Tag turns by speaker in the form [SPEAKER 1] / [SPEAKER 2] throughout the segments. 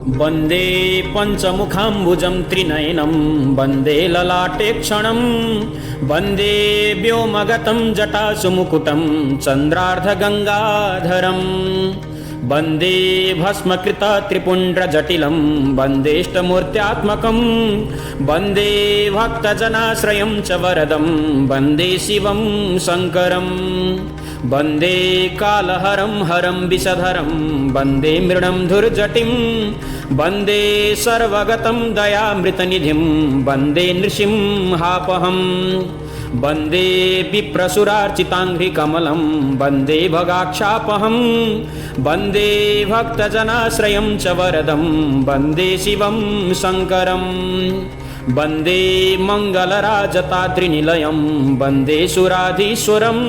[SPEAKER 1] वन्दे पञ्चमुखाम्बुजं त्रिनयनं वन्दे ललाटे क्षणं वन्दे व्योमगतं जटासु मुकुटं चन्द्रार्धगङ्गाधरं वन्दे भस्मकृतत्रिपुण्ड्रजटिलं वन्देष्टमूर्त्यात्मकं वन्दे भक्तजनाश्रयं च वरदं वन्दे शिवं शङ्करं वन्दे कालहरं हरं विषधरं वन्दे मृडं धुर्जटिं वन्दे सर्वगतं दयामृतनिधिं वन्दे नृसिंहापहं वन्दे विप्रसुरार्चिताङ्घ्रिकमलं वन्दे भगाक्षापहं वन्दे भक्तजनाश्रयं च वरदं वन्दे शिवं शङ्करं वन्दे मङ्गलराजताद्रिनिलयं वन्दे सुराधीश्वरं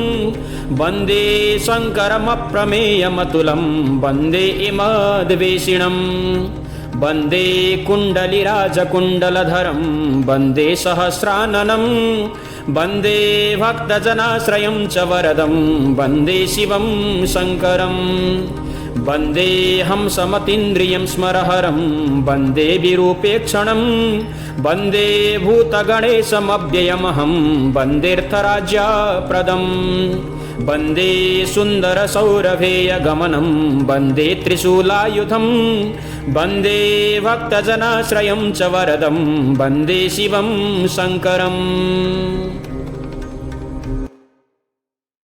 [SPEAKER 1] वन्दे शङ्करमप्रमेयमतुलं वन्दे इमद्वेषिणं वन्दे कुण्डलिराजकुण्डलधरं वन्दे सहस्राननं वन्दे भक्तजनाश्रयं च वरदं वन्दे शिवं शङ्करं वन्दे हंसमतीन्द्रियं स्मरहरं वन्दे विरूपेक्षणं वन्दे भूतगणेशमव्ययमहं वन्देऽर्थराज्यप्रदं वन्दे सुन्दरसौरभेयगमनं वन्दे त्रिशूलायुधं वन्दे भक्तजनाश्रयं च वरदं वन्दे शिवं शङ्करम्।